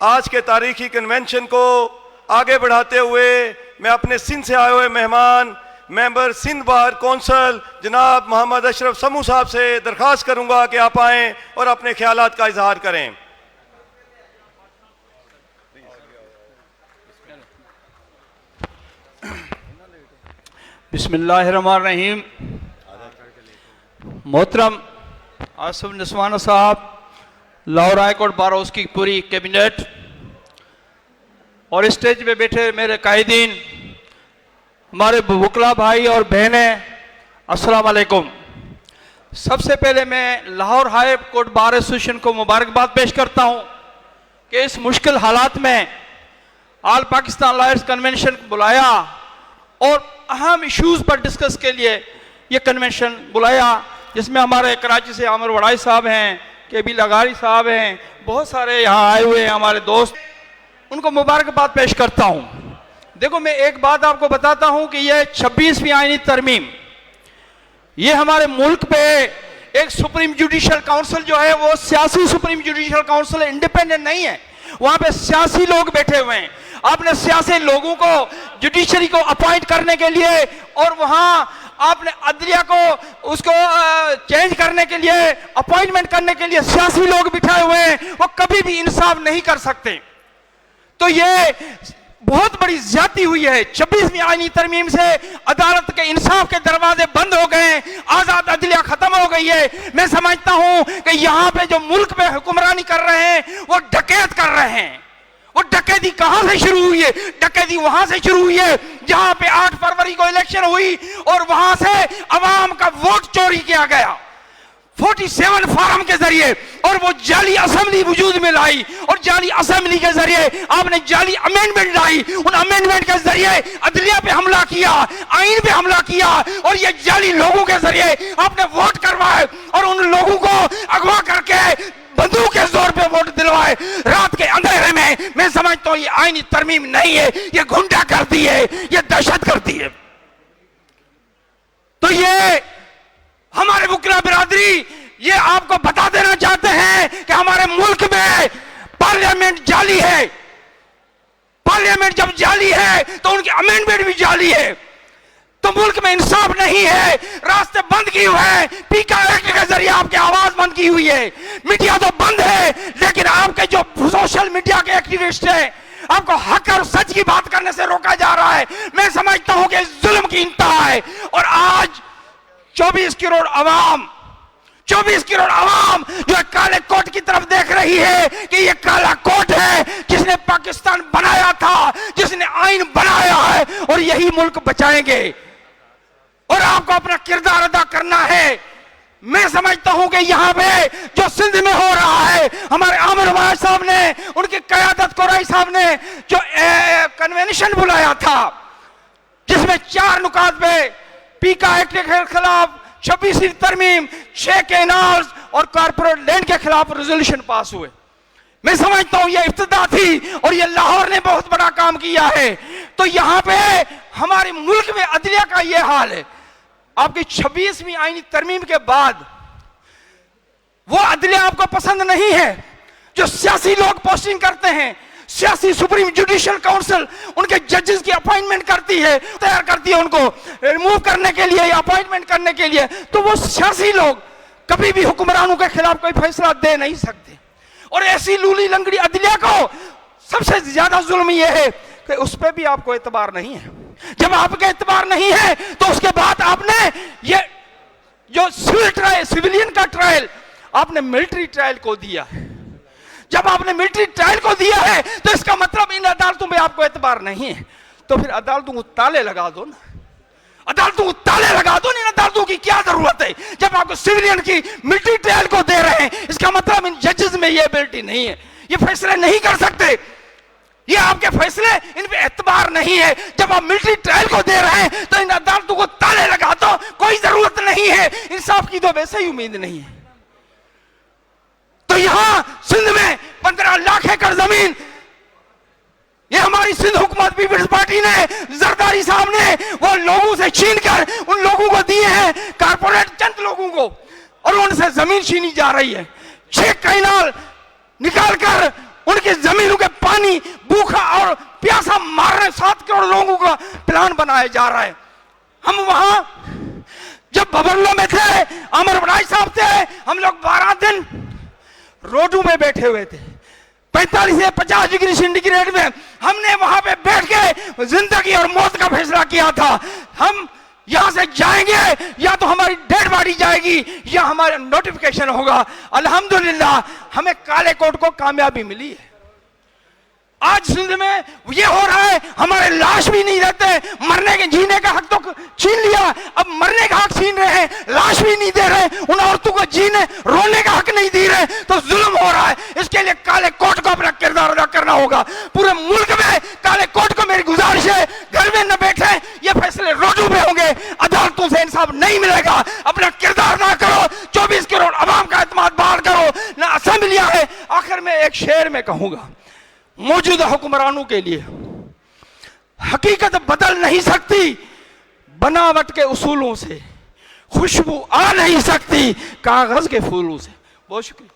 आज के तारीखी कन्वेंशन को आगे बढ़ाते हुए मैं अपने सिंध से आए हुए मेहमान मेंबर सिंध बार कौंसल जनाब मोहम्मद अशरफ समू साहब से दरख्वास्त करूंगा कि आप आएँ और अपने ख्यालात का इजहार करें। बिस्मिल्लाहिर्रहमानिर्रहीम। मोहतरम आसिफ नसवाना साहब, Lahore high court bar house की पूरी कैबिनेट और स्टेज पे बैठे मेरे कायदीन, हमारे वकला भाई और बहनें, अस्सलाम वालेकुम। सबसे पहले मैं Lahore high court bar association को मुबारकबाद पेश करता हूँ कि इस मुश्किल हालात में ऑल पाकिस्तान लॉयर्स कन्वेंशन बुलाया और अहम इश्यूज़ पर डिस्कस के लिए ये कन्वेंशन बुलाया, जिसमें हमारे कराची से आमिर वड़ाई साहब हैं, केबी लगारी साहब हैं, बहुत सारे यहाँ आए हुए हैं हमारे दोस्त, उनको मुबारकबाद पेश करता हूँ। देखो, मैं एक बात आपको बताता हूँ कि ये 26वीं आईनी तरमीम, ये हमारे मुल्क पे एक सुप्रीम जुडिशल काउंसिल जो है वो सियासी सुप्रीम जुडिशल काउंसिल इंडिपेंडेंट नहीं है, वहाँ पे सियासी लोग बैठे हुए हैं। आपने सियासी लोगों को जुडिशरी को अपॉइंट करने के लिए और वहाँ आपने अदलिया को उसको चेंज करने के लिए, अपॉइंटमेंट करने के लिए सियासी लोग बिठाए हुए हैं, वो कभी भी इंसाफ नहीं कर सकते। तो ये बहुत बड़ी ज्यादती हुई है। 26वीं आईनी तरमीम से अदालत के इंसाफ के दरवाजे बंद हो गए, आजाद अदलिया खत्म हो गई है। मैं समझता हूं कि यहाँ पे जो मुल्क पे हुक्मरानी कर रहे हैं वो डकैत कर रहे हैं। वो डकैती कहां से शुरू हुई है? डकैती वहां से शुरू हुई है जहां पे 8 फरवरी को इलेक्शन हुई और वहां से अवाम का वोट चोरी किया गया 47 फार्म के जरिए, और वो जाली असेंबली वजूद में लाई और जाली असेंबली के जरिए आपने जाली अमेंडमेंट लाई। उन अमेंडमेंट के जरिए अदलिया पे हमला किया, आइन पे हमला किया और ये जाली लोगों के जरिए आपने वोट करवाए और उन लोगों को अगवा करके बंदूक के जोर पे वोट दिलवाए रात के अंधेरे में। मैं समझता हूं ये आईनी तरमीम नहीं है, ये गुंडागर्दी है, ये दहशतगर्दी है। तो ये हमारे वकला बिरादरी ये आपको बता देना चाहते हैं कि हमारे मुल्क में पार्लियामेंट जाली है। पार्लियामेंट जब जाली है तो उनकी अमेंडमेंट भी जाली है, तो मुल्क में इंसाफ नहीं है। रास्ते बंद किए हुए हैं, पीका एक्ट के जरिए आपकी आवाज बंद की हुई है। मीडिया तो बंद है, लेकिन आपके जो सोशल मीडिया के एक्टिविस्ट हैं, आपको हक और सच की बात करने से रोका जा रहा है। मैं समझता हूं कि जुल्म की इंतहा है। और आज 24 करोड़ अवाम जो काले कोट की तरफ देख रही है कि ये काला कोट है जिसने पाकिस्तान बनाया था, जिसने आइन बनाया है, और यही मुल्क बचाएंगे और आपको अपना किरदार अदा करना है। मैं समझता हूं कि यहां पे जो सिंध में हो रहा है, हमारे आमिर वड़ाई साहब ने, उनकी क़यादत कोराई साहब ने जो कन्वेंशन बुलाया था जिसमें 4 नुकात पे पीका एक्ट के खिलाफ 26वीं तरमीम, 6 कैनाल्स और कारपोरेट लैंड के खिलाफ रेजोल्यूशन पास हुए। मैं समझता हूं यह इब्तिदा थी और यह लाहौर ने बहुत बड़ा काम किया है। तो यहां पे हमारे मुल्क में अदलिया का यह हाल है। आपकी 26वीं आईनी तरमीम के बाद वो अदलिया आपको पसंद नहीं है जो सियासी लोग पोस्टिंग करते हैं। सियासी सुप्रीम जुडिशल काउंसिल उनके जजेस की अपॉइंटमेंट करती है, तैयार करती है उनको रिमूव करने के लिए या अपॉइंटमेंट करने के लिए। तो वो सियासी लोग कभी भी हुक्मरानों के खिलाफ कोई फैसला दे नहीं सकते। और ऐसी लूली लंगड़ी अदलिया को सबसे ज्यादा जुल्म यह है कि उस पर भी आपको एतबार नहीं है। जब आपके एतबार नहीं है तो उसके बाद आपने ये जो सिविलियन का ट्रायल आपने मिलिट्री ट्रायल को दिया है। जब आपने मिलिट्री ट्रायल को दिया है तो इसका मतलब इन अदालतों में आपको एतबार नहीं है। तो फिर अदालतों को ताले लगा दो ना, अदालतों को ताले लगा दो। इन अदालतों की क्या जरूरत है जब आपको सिविलियन की मिलिट्री ट्रायल को दे रहे हैं? इसका मतलब इन जजेस में ये एबिलिटी नहीं है, ये फैसले नहीं कर सकते, ये आपके फैसले इन पे एतबार नहीं है। जब आप मिलिट्री ट्रायल को दे रहे हैं तो इन अदालतों को ताले लगा दो, कोई जरूरत नहीं है, इंसाफ की तो वैसे ही उम्मीद नहीं है। तो यहां सिंध में 15 लाख एकड़ जमीन ये हमारी सिंध हुकूमत पीपल्स पार्टी ने, जरदारी साहब ने वो लोगों से छीन कर उन लोगों को दिए हैं, कारपोरेट चंद लोगों को, और उनसे जमीन छीनी जा रही है। 6 कैनाल निकाल कर उनकी जमीनों के पानी भूखा और प्यासा मारने 7 करोड़ लोगों का प्लान बनाया जा रहा है। हम वहां जब भवरलो में थे, अमर बनाई साहब थे, हम लोग 12 दिन रोडों में बैठे हुए थे, 45 से 50 डिग्री सेंटीग्रेड में। हमने वहां पे बैठ के जिंदगी और मौत का फैसला किया था। हम यहां से जाएंगे या तो हमारी डेड बॉडी जाएगी या हमारा नोटिफिकेशन होगा। अल्हम्दुलिल्लाह हमें काले कोट को कामयाबी मिली है। आज सिंध में ये हो रहा है, हमारे लाश भी नहीं रहते, मरने के जीने का हक तो छीन लिया, अब मरने का हक छीन रहे हैं, लाश भी नहीं दे रहे, उन औरतों को जीने रोने का हक नहीं दे रहे, तो जुल्म हो रहा है। इसके लिए काले कोट को अपना किरदार अदा करना होगा। पूरे मुल्क में काले कोट को मेरी गुजारिश है, घर में न बैठे, ये फैसले रोडों में होंगे, अदालतों से इंसाफ नहीं मिलेगा। अपना किरदार अदा करो, 24 करोड़ अवाम का एतमाद बहाल करो। ना असेंबलियां है। आखिर में एक शेर में कहूंगा, मौजूदा हुक्मरानों के लिए हकीकत बदल नहीं सकती, बनावट के उसूलों से खुशबू आ नहीं सकती कागज के फूलों से। बहुत शुक्रिया।